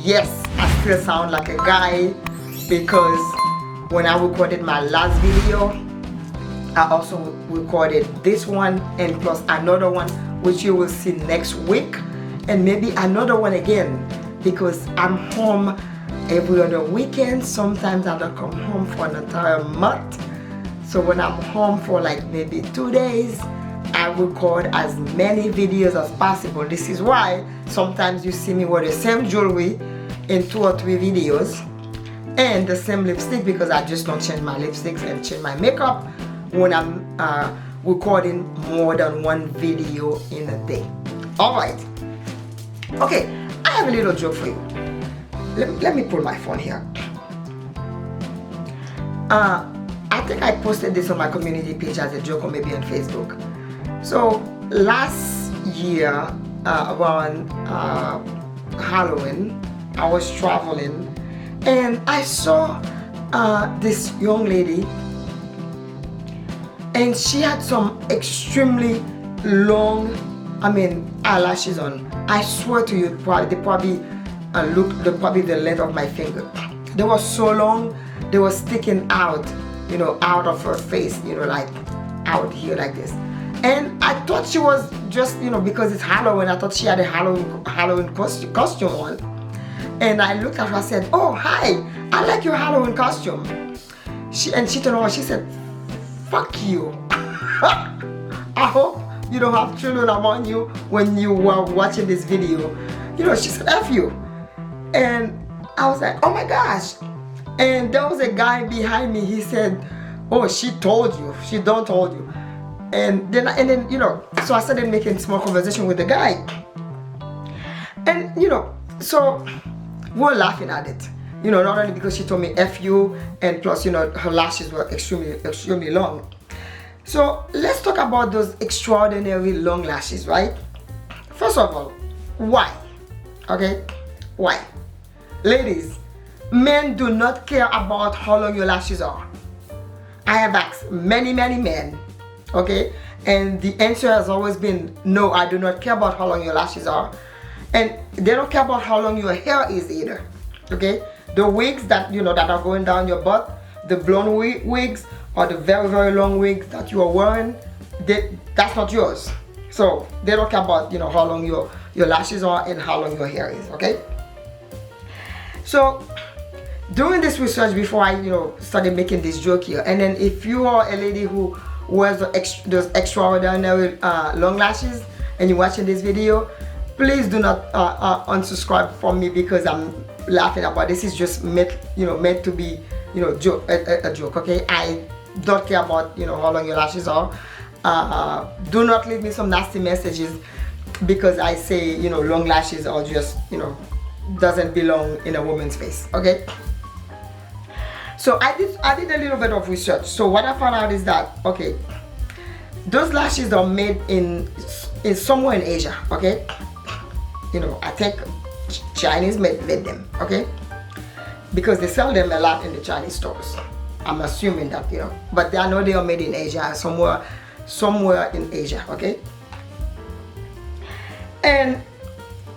yes, I still sound like a guy because when I recorded my last video, I also recorded this one and plus another one which you will see next week, and maybe another one again because I'm home every other weekend. Sometimes I don't come home for an entire month. So when I'm home for like maybe 2 days, I record as many videos as possible. This is why sometimes you see me wear the same jewelry in 2 or 3 videos and the same lipstick, because I just don't change my lipsticks and change my makeup when I'm recording more than 1 video in a day. Alright, okay, I have a little joke for you. Let me pull my phone here. I think I posted this on my community page as a joke, or maybe on Facebook. So last year around Halloween, I was traveling and I saw this young lady, and she had some extremely long, eyelashes on. I swear to you, they probably looked the length of my finger. They were so long, they were sticking out, out of her face, like out here like this. And I thought she was just, because it's Halloween, I thought she had a Halloween costume on. And I looked at her, I said, "Oh, hi, I like your Halloween costume." She turned around, she said, "Fuck you." I hope you don't have children around you when you were watching this video. She said, "F you." And I was like, oh my gosh. And there was a guy behind me, he said, "Oh, she told you, she don't told you." And then so I started making small conversation with the guy. And so we're laughing at it. Not only because she told me F you, and plus, her lashes were extremely long. So let's talk about those extraordinary long lashes, right? First of all, why? Okay, why? Ladies, men do not care about how long your lashes are. I have asked many men, okay, and the answer has always been no, I do not care about how long your lashes are. And they don't care about how long your hair is either, okay? The wigs that that are going down your butt, the blonde wigs, or the very long wigs that you are wearing, that's not yours. So they don't care about how long your lashes are and how long your hair is, okay? So doing this research before I started making this joke here, and then if you are a lady who wears those extraordinary long lashes and you're watching this video, please do not unsubscribe from me because I'm laughing about this. Is just meant to be a joke, okay? I don't care about how long your lashes are. Do not leave me some nasty messages because I say long lashes are just doesn't belong in a woman's face, okay? So I did a little bit of research. So what I found out is that, okay, those lashes are made in somewhere in Asia, okay? I think Chinese made them, okay? Because they sell them a lot in the Chinese stores. I'm assuming that, but I know they are made in Asia, somewhere in Asia, okay? And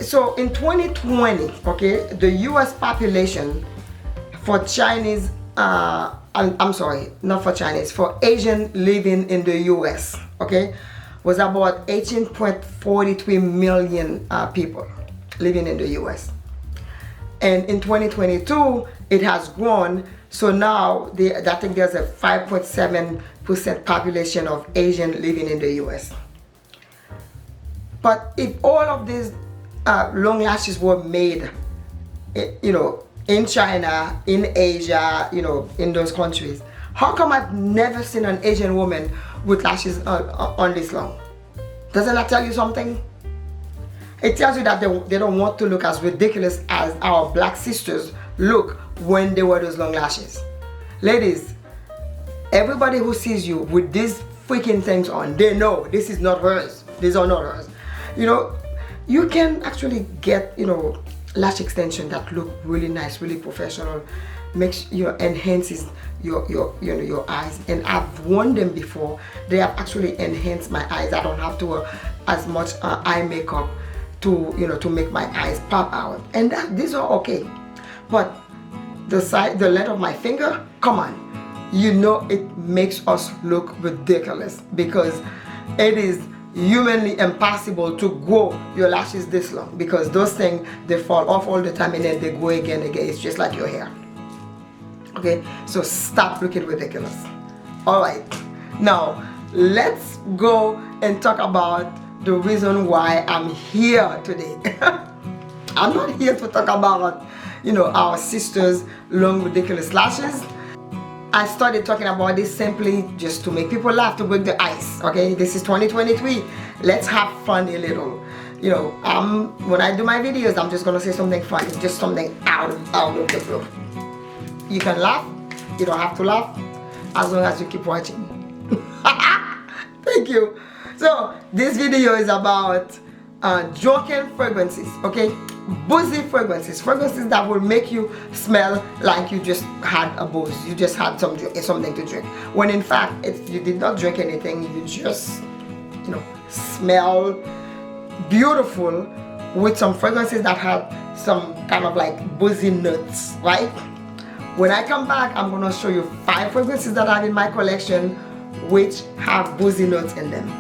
so in 2020, okay, the US population for Chinese, I'm sorry, not for Chinese, for Asian living in the US, okay, was about 18.43 million people living in the US. And in 2022, it has grown. So now I think there's a 5.7% population of Asian living in the US. But if all of these long lashes were made, in China, in Asia, in those countries, how come I've never seen an Asian woman with lashes on this long? Doesn't that tell you something? It tells you that they don't want to look as ridiculous as our black sisters look when they wear those long lashes. Ladies, everybody who sees you with these freaking things on, they know this is not hers. These are not hers. You can actually get, lash extension that look really nice, really professional, enhances your eyes. And I've worn them before. They have actually enhanced my eyes. I don't have to wear as much eye makeup to, you know, to make my eyes pop out, and these are okay. But the length of my finger, come on, you know, it makes us look ridiculous because it is humanly impossible to grow your lashes this long, because those things, they fall off all the time and then they go again. It's just like your hair. Okay, so stop looking ridiculous. All right, now let's go and talk about the reason why I'm here today. I'm not here to talk about, you know, our sisters' long ridiculous lashes. I started talking about this simply just to make people laugh, to break the ice. Okay, this is 2023. Let's have fun a little. You know, when I do my videos, I'm just gonna say something funny, just something out of the blue. You can laugh, you don't have to laugh, as long as you keep watching. Thank you. So this video is about drunken fragrances, okay? Boozy fragrances that will make you smell like you just had a booze, you just had something to drink, when in fact you did not drink anything. You just, you know, smell beautiful with some fragrances that have some kind of like boozy notes, right? When I come back, I'm gonna show you 5 fragrances that I have in my collection which have boozy notes in them.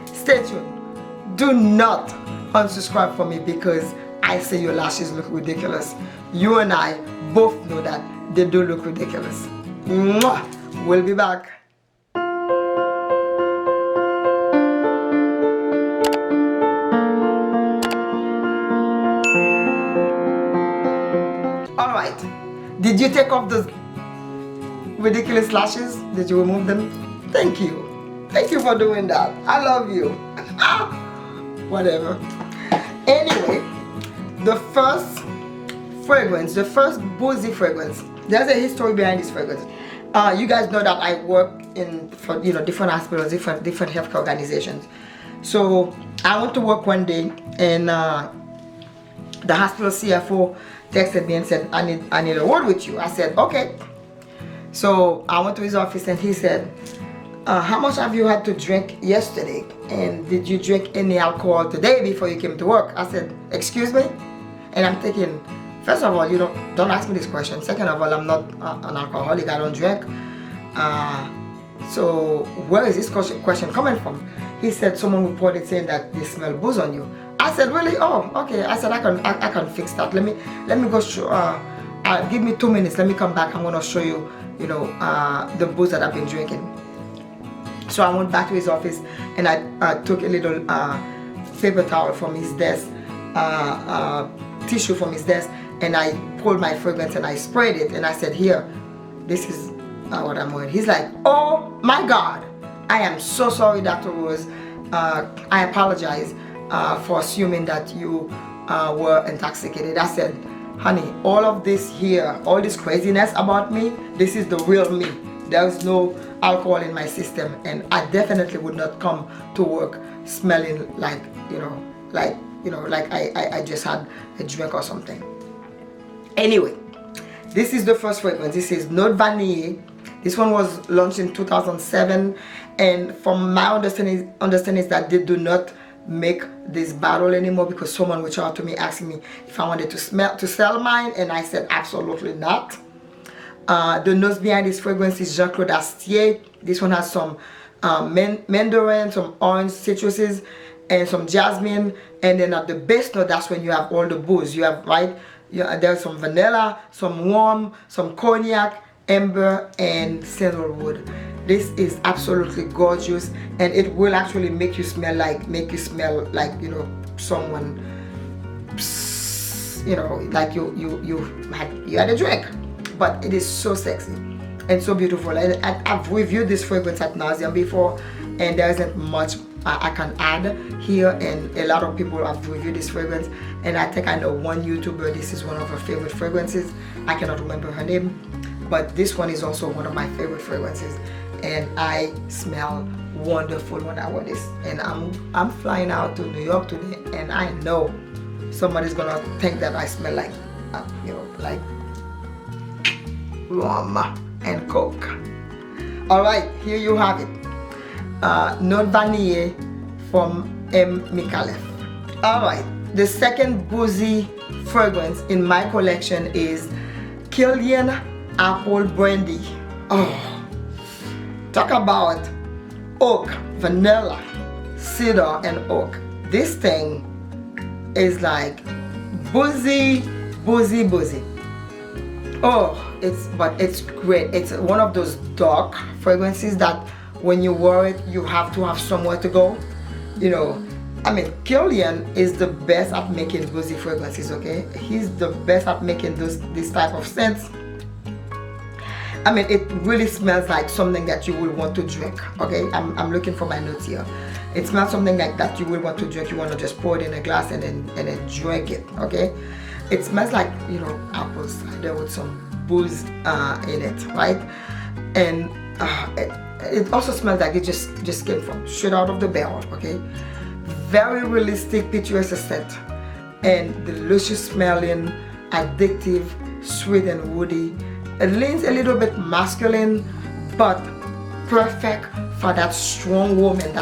Stay tuned. Do not unsubscribe for me because I say your lashes look ridiculous. You and I both know that they do look ridiculous. Mwah! We'll be back. Alright, did you take off those ridiculous lashes? Did you remove them? Thank you. Thank you for doing that. I love you. Whatever. Anyway, the first fragrance, the first boozy fragrance, there's a history behind this fragrance. You guys know that I work for different hospitals, different healthcare organizations. So I went to work one day, and the hospital CFO texted me and said, I need a word with you. I said, okay. So I went to his office and he said, how much have you had to drink yesterday? And did you drink any alcohol today before you came to work? I said, excuse me? And I'm thinking, first of all, you don't ask me this question. Second of all, I'm not an alcoholic, I don't drink. So where is this question coming from? He said someone reported saying that they smell booze on you. I said, really? Oh, okay. I said, I can fix that. Let me go show, give me 2 minutes. Let me come back. I'm gonna show you, the booze that I've been drinking. So I went back to his office and I took a little paper towel from his desk, tissue from his desk, and I pulled my fragrance and I sprayed it, and I said, here, this is what I'm wearing. He's like, oh my God, I am so sorry, Dr. Rose. I apologize for assuming that you were intoxicated. I said, honey, all of this here, all this craziness about me, this is the real me. There's no alcohol in my system, and I definitely would not come to work smelling like I just had a drink or something. Anyway, this is the first fragrance. This is Note Vanillee. This one was launched in 2007, and from my understanding is that they do not make this bottle anymore, because someone reached out to me asking me if I wanted to sell mine, and I said absolutely not. The notes behind this fragrance is Jean-Claude Astier. This one has some Mandarin, some orange citruses, and some jasmine. And then at the base note, that's when you have all the booze. You have, right? There's some vanilla, some warm, some cognac, amber, and sandalwood. This is absolutely gorgeous, and it will actually make you smell like someone, like you had a drink. But it is so sexy and so beautiful, and I've reviewed this fragrance at nauseam before, and there isn't much I can add here, and a lot of people have reviewed this fragrance, and I think I know one YouTuber, this is one of her favorite fragrances. I cannot remember her name, but this one is also one of my favorite fragrances, and I smell wonderful when I wear this. And I'm flying out to New York today, and I know somebody's gonna think that I smell like like rum and coke. Alright, here you have it. Note Vanillee from Micallef. Alright, the second Boozy fragrance in my collection is Kilian Apple Brandy. Oh, talk about oak, vanilla, cedar, and oak. This thing is like boozy. Oh, it's great. It's one of those dark fragrances that when you wear it, you have to have somewhere to go. You know, I mean, Kilian is the best at making boozy fragrances, okay? He's the best at making this type of scents. I mean, it really smells like something that you will want to drink, okay? I'm looking for my notes here. It smells something like that you will want to drink. You want to just pour it in a glass and then drink it, okay? It smells like, you know, apple cider with some booze in it, right? And it also smells like it just came from straight out of the barrel, okay? Very realistic, picturesque scent, and delicious smelling, addictive, sweet and woody. It leans a little bit masculine, but perfect for that strong woman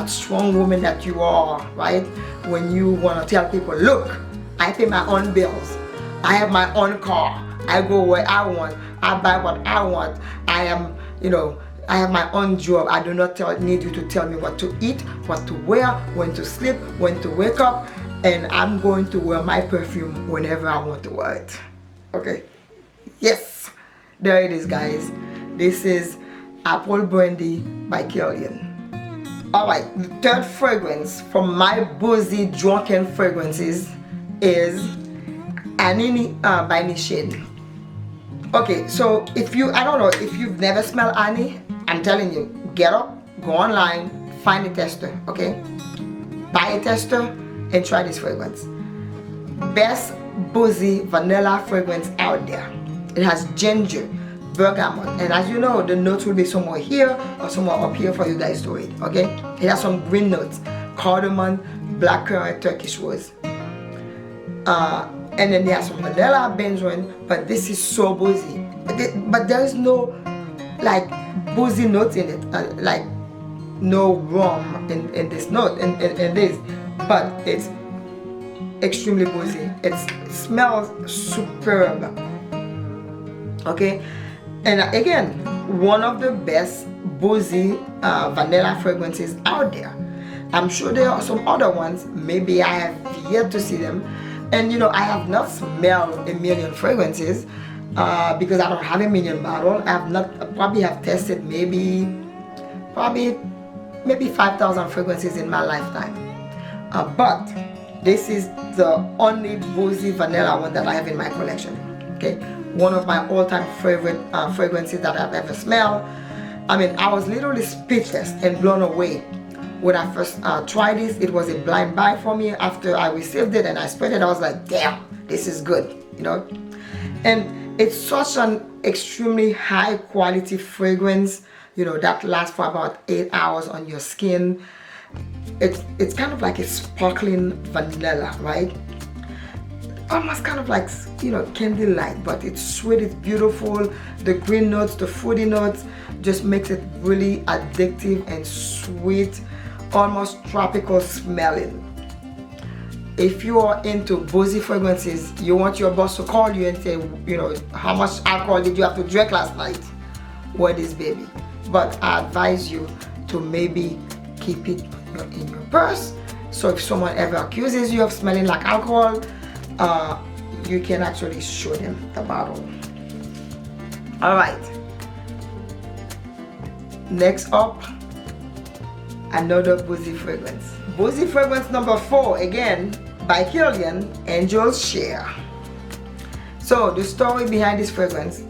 that you are, right? When you want to tell people, look, I pay my own bills, I have my own car, I go where I want, I buy what I want, I am, you know, I have my own job. I do not need you to tell me what to eat, what to wear, when to sleep, when to wake up, and I'm going to wear my perfume whenever I want to wear it. Okay? Yes! There it is, guys. This is Apple Brandy by Kilian. Alright, the third fragrance from my boozy drunken fragrances is Annie by Nishane. Okay, so I don't know if you've never smelled Annie, I'm telling you, get up, go online, find a tester, okay? Buy a tester and try this fragrance. Best boozy vanilla fragrance out there. It has ginger, bergamot, and as you know, the notes will be somewhere here or somewhere up here for you guys to read, okay? It has some green notes, cardamom, blackcurrant, Turkish rose. And then there's some vanilla, benzoin, but this is so boozy. But there is no like boozy notes in it, like no rum in this note, in this, but it's extremely boozy. It smells superb. Okay, and again, one of the best boozy vanilla fragrances out there. I'm sure there are some other ones, maybe I have yet to see them. And you know, I have not smelled a million fragrances because I don't have a million bottle. I have not, probably have tested maybe 5,000 fragrances in my lifetime. But this is the only boozy vanilla one that I have in my collection. Okay, one of my all-time favorite fragrances that I've ever smelled. I mean, I was literally speechless and blown away. When I first tried this, it was a blind buy for me. After I received it and I sprayed it, I was like, damn, this is good, you know? And it's such an extremely high quality fragrance, you know, that lasts for about 8 hours on your skin. It's kind of like a sparkling vanilla, right? Almost kind of like, you know, candy light, but it's sweet, it's beautiful. The green notes, the fruity notes just makes it really addictive and sweet, almost tropical smelling. If you are into boozy fragrances, you want your boss to call you and say, you know, how much alcohol did you have to drink last night? Wear this baby. But I advise you to maybe keep it in your purse, so if someone ever accuses you of smelling like alcohol, you can actually show them the bottle. Alright, next up, another boozy fragrance. Boozy fragrance number 4, again by Kilian, Angel's Share. So the story behind this fragrance,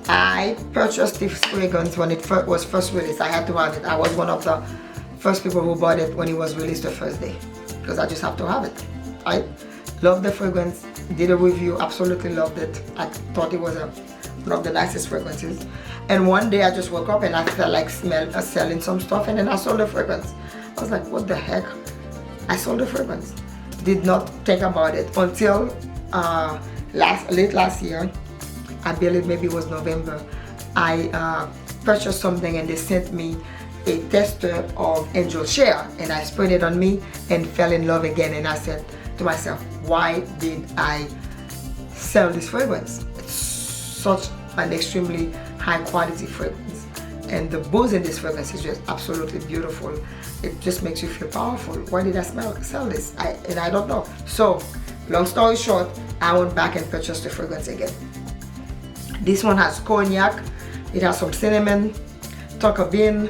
I purchased this fragrance when it was first released. I had to have it. I was one of the first people who bought it when it was released the first day, because I just have to have it. I love the fragrance, did a review, absolutely loved it. I thought it was one of the nicest fragrances. And one day I just woke up and I felt like selling some stuff, and then I sold the fragrance. I was like, what the heck? I sold the fragrance. Did not think about it until late last year. I believe maybe it was November. I purchased something and they sent me a tester of Angel Share, and I sprayed it on me and fell in love again, and I said, to myself, why did I sell this fragrance? It's such an extremely high quality fragrance, and the booze in this fragrance is just absolutely beautiful. It just makes you feel powerful. Why did I sell this? I don't know. So long story short, I went back and purchased the fragrance again. This one has cognac, it has some cinnamon, tonka bean,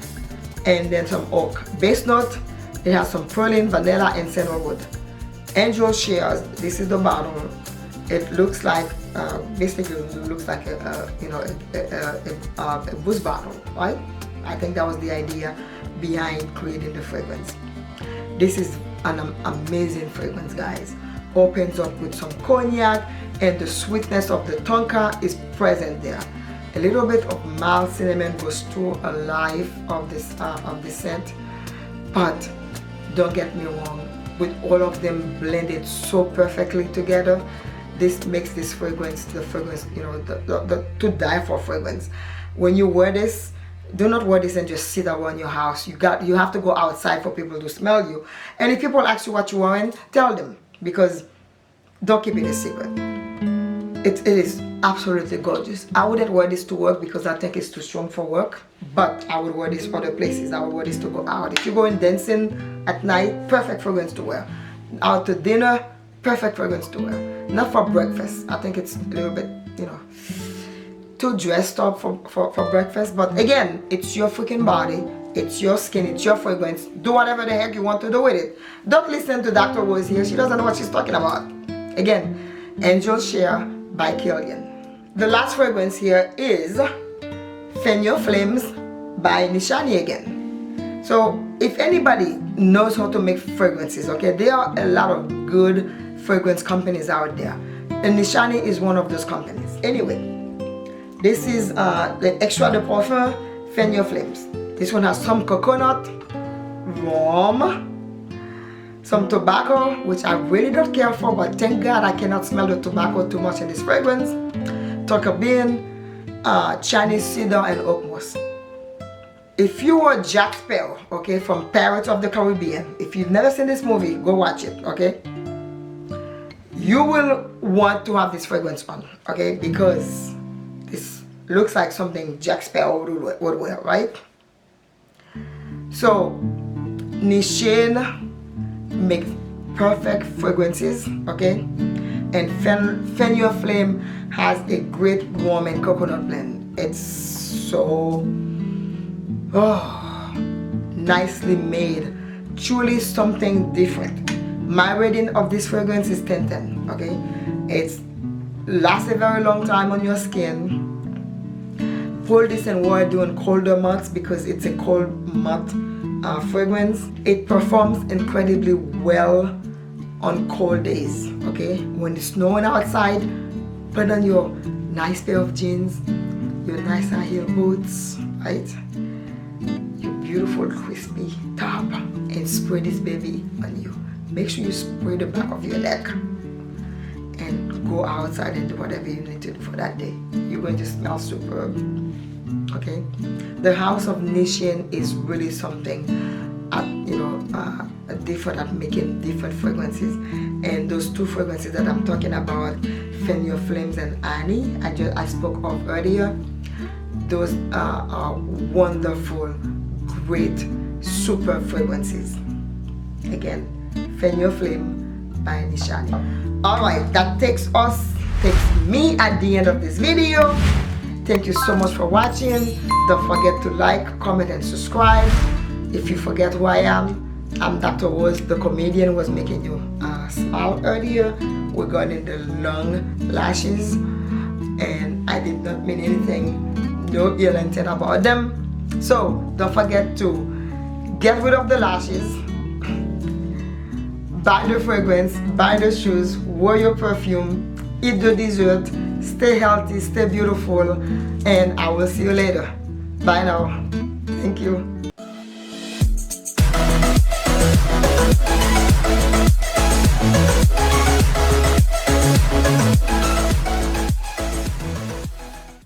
and then some oak base note. It has some praline, vanilla, and sandalwood. Angel shares. This is the bottle. It looks like basically looks like a booze bottle, right? I think that was the idea behind creating the fragrance. This is an amazing fragrance, guys. Opens up with some cognac, and the sweetness of the tonka is present there. A little bit of mild cinnamon goes through a life of this scent, but don't get me wrong, with all of them blended so perfectly together, this makes this fragrance the fragrance, you know, the to die for fragrance. When you wear this, do not wear this and just sit around your house. You have to go outside for people to smell you. And if people ask you what you're wearing, tell them, because don't keep it a secret. It is absolutely gorgeous. I wouldn't wear this to work because I think it's too strong for work, but I would wear this for other places. I would wear this to go out. If you're going dancing at night, perfect fragrance to wear. Out to dinner, perfect fragrance to wear. Not for breakfast. I think it's a little bit, you know, too dressed up for breakfast. But again, it's your freaking body, it's your skin, it's your fragrance. Do whatever the heck you want to do with it. Don't listen to Dr. Rose here. She doesn't know what she's talking about. Again, Angel Share by Kilian. The last fragrance here is Fan Your Flames by Nishane again. So if anybody knows how to make fragrances, okay, there are a lot of good fragrance companies out there, and Nishane is one of those companies. Anyway, this is the Extra de Parfum Fan Your Flames. This one has some coconut, rum, some tobacco, which I really don't care for, but thank God I cannot smell the tobacco too much in this fragrance. Tonka bean, Chinese cedar, and oak moss. If you were Jack Sparrow, okay, from Pirates of the Caribbean, if you've never seen this movie, go watch it, okay? You will want to have this fragrance on, okay? Because this looks like something Jack Sparrow would wear, right? So, Nishane make perfect fragrances, okay? And Fan Your Flame has a great warm and coconut blend. It's so nicely made, truly something different. My rating of this fragrance is 10/10, okay? It lasts a very long time on your skin. Pull this and wear it during colder months because it's a cold month fragrance. It performs incredibly well on cold days, okay? When it's snowing outside, put on your nice pair of jeans, your nice high heel boots, right? Your beautiful crispy top, and spray this baby on you. Make sure you spray the back of your neck and go outside and do whatever you need to do for that day. You're going to smell superb, okay? The house of Nishane is really something, different at making different fragrances. And those two fragrances that I'm talking about, Fan Your Flames and Annie, I spoke of earlier, those are wonderful, great, super fragrances. Again, Fan Your Flame by Nishane. Alright, that takes me at the end of this video. Thank you so much for watching. Don't forget to like, comment, and subscribe. If you forget who I am, I'm Dr. Rose, the comedian, was making you smile earlier. We're going in the long lashes, and I did not mean anything, no ill intent about them. So don't forget to get rid of the lashes, buy the fragrance, buy the shoes, wear your perfume, eat the dessert, stay healthy, stay beautiful, and I will see you later. Bye now. Thank you.